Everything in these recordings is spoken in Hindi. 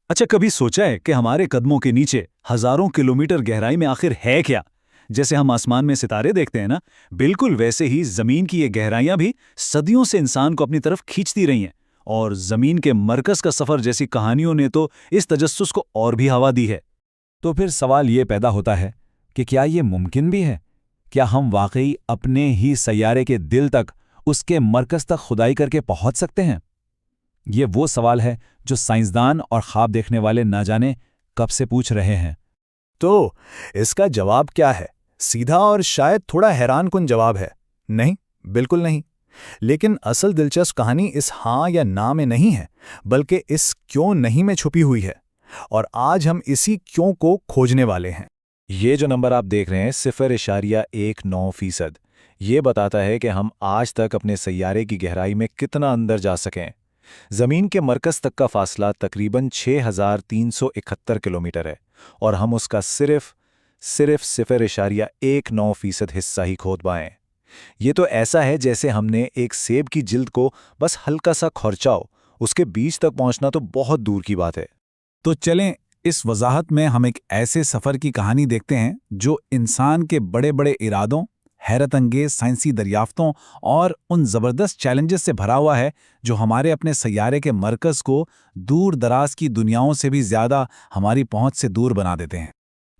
अच्छा, कभी सोचा है कि हमारे कदमों के नीचे हजारों किलोमीटर गहराई में आखिर है क्या? जैसे हम आसमान में सितारे देखते हैं ना, बिल्कुल वैसे ही जमीन की ये गहराइयां भी सदियों से इंसान को अपनी तरफ खींचती रही हैं। और जमीन के मरकज का सफर जैसी कहानियों ने तो इस तजस्सुस को और भी हवा दी है। तो फिर सवाल ये पैदा होता है कि क्या ये मुमकिन भी है? क्या हम वाकई अपने ही सैयारे के दिल तक, उसके मरकज तक खुदाई करके पहुंच सकते हैं? ये वो सवाल है जो साइंसदान और ख्वाब देखने वाले ना जाने कब से पूछ रहे हैं। तो इसका जवाब क्या है? सीधा और शायद थोड़ा हैरानकुन जवाब है, नहीं, बिल्कुल नहीं। लेकिन असल दिलचस्प कहानी इस हाँ या ना में नहीं है, बल्कि इस क्यों नहीं में छुपी हुई है। और आज हम इसी क्यों को खोजने वाले हैं। ये जो नंबर आप देख रहे हैं 0.19%, ये बताता है कि हम आज तक अपने सैयारे की गहराई में कितना अंदर जा सकें। जमीन के मरकज तक का फासला तकरीबन 6,371 किलोमीटर है और हम उसका सिर्फ 0.19% हिस्सा ही खोद पाएं। ये तो ऐसा है जैसे हमने एक सेब की जिल्द को बस हल्का सा खुरचाओ, उसके बीज तक पहुंचना तो बहुत दूर की बात है। तो चलें, इस वजाहत में हम एक ऐसे सफ़र की कहानी देखते हैं जो इंसान के बड़े बड़े इरादों, हैरत अंगेज साइंसी दरियाफ्तों और उन ज़बरदस्त चैलेंजेस से भरा हुआ है जो हमारे अपने सैयारे के मरकज़ को दूर दराज की दुनियाओं से भी ज़्यादा हमारी पहुंच से दूर बना देते हैं।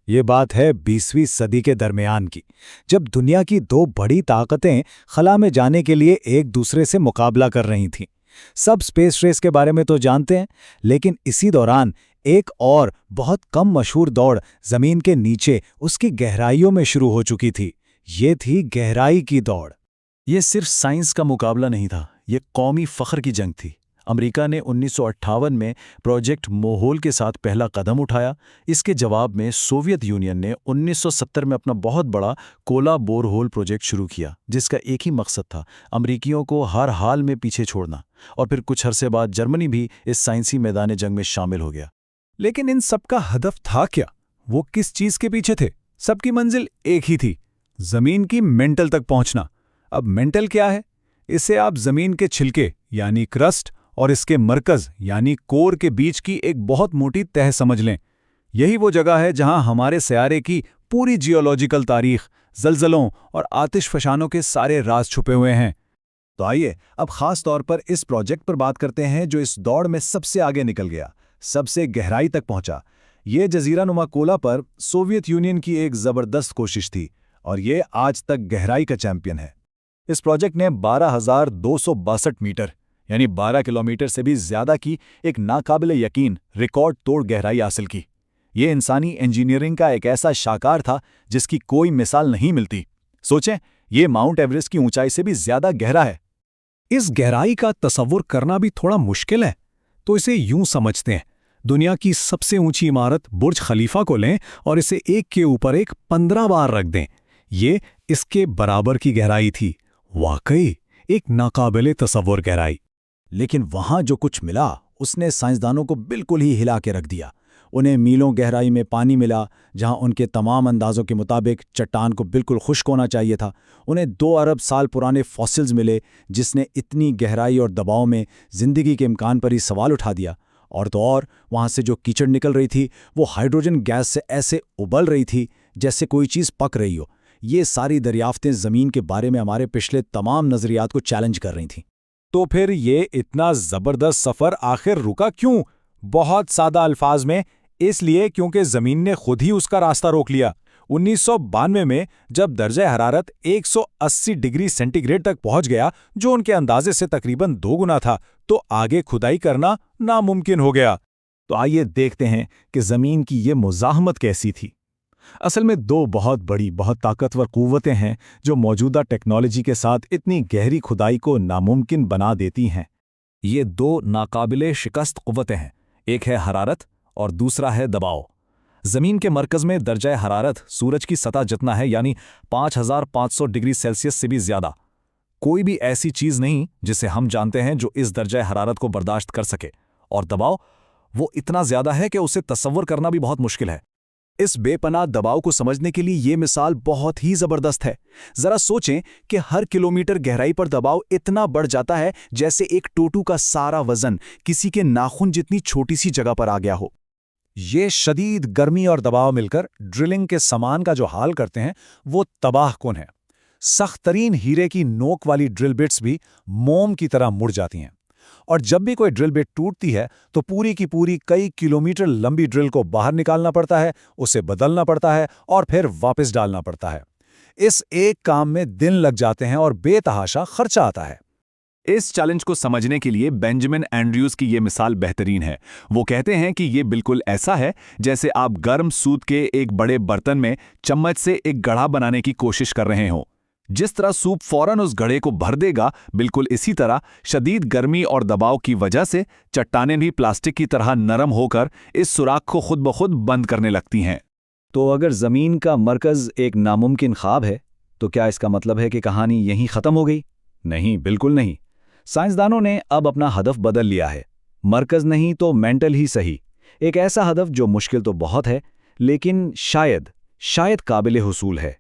ये बात है 20वीं सदी के दरमियान की, जब दुनिया की दो बड़ी ताकतें खला में जाने के लिए एक दूसरे से मुकाबला कर रही थीं। सब स्पेस रेस के बारे में तो जानते हैं, लेकिन इसी दौरान एक और बहुत कम मशहूर दौड़ जमीन के नीचे उसकी गहराइयों में शुरू हो चुकी थी। ये थी गहराई की दौड़। ये सिर्फ साइंस का मुकाबला नहीं था, ये कौमी फ़ख्र की जंग थी। अमेरिका ने 1958 में प्रोजेक्ट मोहोल के साथ पहला कदम उठाया। इसके जवाब में सोवियत यूनियन ने 1970 में अपना बहुत बड़ा कोला बोरहोल प्रोजेक्ट शुरू किया, जिसका एक ही मकसद था, अमेरिकियों को हर हाल में पीछे छोड़ना। और फिर कुछ अरसे बाद जर्मनी भी इस साइंसी मैदान जंग में शामिल हो गया। लेकिन इन सबका हदफ था क्या? वो किस चीज़ के पीछे थे? सबकी मंजिल एक ही थी, ज़मीन की मेंटल तक पहुंचना। अब मेंटल क्या है? इसे आप ज़मीन के छिलके यानी क्रस्ट और इसके मरकज़ यानी कोर के बीच की एक बहुत मोटी तह समझ लें। यही वो जगह है जहां हमारे सयारे की पूरी जियोलॉजिकल तारीख, जलजलों और आतिशफशानों के सारे राज छुपे हुए हैं। तो आइए अब खास तौर पर इस प्रोजेक्ट पर बात करते हैं जो इस दौड़ में सबसे आगे निकल गया, सबसे गहराई तक पहुंचा। ये जजीरा नुमा कोला पर सोवियत यूनियन की एक जबरदस्त कोशिश थी और ये आज तक गहराई का चैंपियन है। इस प्रोजेक्ट ने 12,262 मीटर यानी 12 किलोमीटर से भी ज्यादा की एक नाकाबिले यकीन रिकॉर्ड तोड़ गहराई हासिल की। ये इंसानी इंजीनियरिंग का एक ऐसा शाकार था जिसकी कोई मिसाल नहीं मिलती। सोचें, ये माउंट एवरेस्ट की ऊंचाई से भी ज्यादा गहरा है। इस गहराई का तसव्वुर करना भी थोड़ा मुश्किल है। तो इसे यूं समझते हैं, दुनिया की सबसे ऊंची इमारत बुर्ज खलीफा को लें और इसे एक के ऊपर एक 15 बार रख दें। ये इसके बराबर की गहराई थी। वाकई एक नाकाबिले तसव्वुर गहराई। लेकिन वहां जो कुछ मिला उसने साइंसदानों को बिल्कुल ही हिला के रख दिया। उन्हें मीलों गहराई में पानी मिला जहां उनके तमाम अंदाजों के मुताबिक चट्टान को बिल्कुल खुश्क होना चाहिए था। उन्हें 2 अरब साल पुराने फॉसिल्स मिले जिसने इतनी गहराई और दबाव में जिंदगी के इम्कान पर ही सवाल उठा दिया। और तो और वहां से जो कीचड़ निकल रही थी वो हाइड्रोजन गैस से ऐसे उबल रही थी जैसे कोई चीज़ पक रही हो। ये सारी दरियाफ्तें ज़मीन के बारे में हमारे पिछले तमाम नज़रियात को चैलेंज कर रही थीं। तो फिर ये इतना ज़बरदस्त सफ़र आखिर रुका क्यों? बहुत सादा अल्फाज में, इसलिए क्योंकि ज़मीन ने खुद ही उसका रास्ता रोक लिया। 1992 में जब दर्जा हरारत 180 डिग्री सेंटीग्रेड तक पहुंच गया, जो उनके अंदाजे से तकरीबन 2 गुना था, तो आगे खुदाई करना नामुमकिन हो गया। तो आइए देखते हैं कि ज़मीन की ये मुज़ाहमत कैसी थी। असल में 2 बहुत बड़ी, बहुत ताकतवर क़ुव्वतें हैं जो मौजूदा टेक्नोलॉजी के साथ इतनी गहरी खुदाई को नामुमकिन बना देती हैं। ये 2 नाकाबिले शिकस्त क़ुव्वतें हैं, एक है हरारत और दूसरा है दबाव। ज़मीन के मरकज़ में दर्जा हरारत सूरज की सतह जितना है, यानी 5500 डिग्री सेल्सियस से भी ज़्यादा। कोई भी ऐसी चीज़ नहीं जिसे हम जानते हैं जो इस दर्जा हरारत को बर्दाश्त कर सके। और दबाव वो इतना ज़्यादा है कि उसे तसव्वुर करना भी बहुत मुश्किल है। इस बेपनाह दबाव को समझने के लिए ये मिसाल बहुत ही जबरदस्त है। जरा सोचें कि हर किलोमीटर गहराई पर दबाव इतना बढ़ जाता है जैसे एक टोटू का सारा वजन किसी के नाखून जितनी छोटी सी जगह पर आ गया हो। ये शदीद गर्मी और दबाव मिलकर ड्रिलिंग के सामान का जो हाल करते हैं वो तबाहकुन है। सख्त तरीन हीरे की नोक वाली ड्रिल बिट्स भी मोम की तरह मुड़ जाती हैं, और जब भी कोई ड्रिल बिट टूटती है तो पूरी की पूरी कई किलोमीटर लंबी ड्रिल को बाहर निकालना पड़ता है, उसे बदलना पड़ता है और फिर वापस डालना पड़ता है। इस एक काम में दिन लग जाते हैं और बेतहाशा खर्चा आता है। इस चैलेंज को समझने के लिए बेंजामिन एंड्रयूज की ये मिसाल बेहतरीन है। वो कहते हैं कि ये बिल्कुल ऐसा है जैसे आप गर्म सूत के एक बड़े बर्तन में चम्मच से एक गढ़ा बनाने की कोशिश कर रहे हो। जिस तरह सूप फौरन उस घड़े को भर देगा, बिल्कुल इसी तरह शदीद गर्मी और दबाव की वजह से चट्टानें भी प्लास्टिक की तरह नरम होकर इस सुराख को खुद ब खुद बंद करने लगती हैं। तो अगर ज़मीन का मरकज़ एक नामुमकिन ख्वाब है, तो क्या इसका मतलब है कि कहानी यहीं ख़त्म हो गई? नहीं, बिल्कुल नहीं। साइंसदानों ने अब अपना हदफ बदल लिया है। मरकज़ नहीं तो मेंटल ही सही। एक ऐसा हदफ जो मुश्किल तो बहुत है, लेकिन शायद काबिल हुसूल है।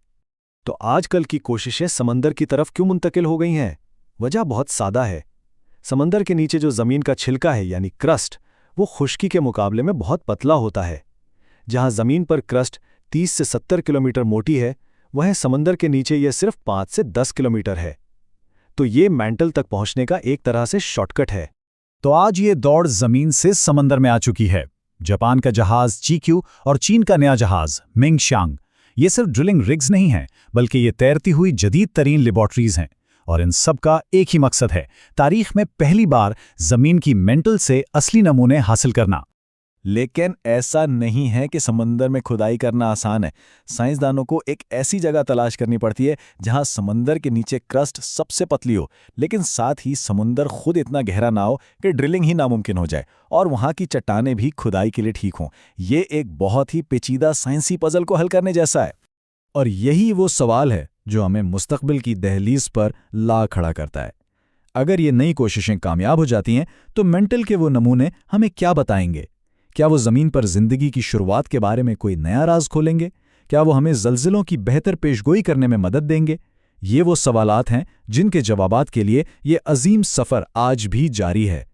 तो आजकल की कोशिशें समंदर की तरफ क्यों मुंतकिल हो गई हैं? वजह बहुत सादा है। समंदर के नीचे जो ज़मीन का छिलका है यानी क्रस्ट, वो खुश्की के मुकाबले में बहुत पतला होता है। जहां ज़मीन पर क्रस्ट 30 से 70 किलोमीटर मोटी है, वहीं समंदर के नीचे यह सिर्फ 5 से 10 किलोमीटर है। तो ये मैंटल तक पहुंचने का एक तरह से शॉर्टकट है। तो आज ये दौड़ जमीन से समंदर में आ चुकी है। जापान का जहाज चीक्यू और चीन का नया जहाज मिंगशांग, ये सिर्फ ड्रिलिंग रिग्स नहीं हैं, बल्कि ये तैरती हुई जदीद तरीन लेबॉर्ट्रीज हैं। और इन सब का एक ही मकसद है, तारीख में पहली बार जमीन की मेंटल से असली नमूने हासिल करना। लेकिन ऐसा नहीं है कि समंदर में खुदाई करना आसान है। साइंसदानों को एक ऐसी जगह तलाश करनी पड़ती है जहां समंदर के नीचे क्रस्ट सबसे पतली हो, लेकिन साथ ही समुंदर खुद इतना गहरा ना हो कि ड्रिलिंग ही नामुमकिन हो जाए, और वहां की चट्टानें भी खुदाई के लिए ठीक हों। ये एक बहुत ही पेचीदा साइंसी पजल को हल करने जैसा है। और यही वो सवाल है जो हमें मुस्तकबिल की दहलीज पर ला खड़ा करता है। अगर ये नई कोशिशें कामयाब हो जाती हैं तो मेंटल के वो नमूने हमें क्या बताएंगे? क्या वो ज़मीन पर ज़िंदगी की शुरुआत के बारे में कोई नया राज खोलेंगे? क्या वो हमें ज़लज़लों की बेहतर पेशगोई करने में मदद देंगे? ये वो सवालात हैं जिनके जवाबात के लिए ये अजीम सफ़र आज भी जारी है।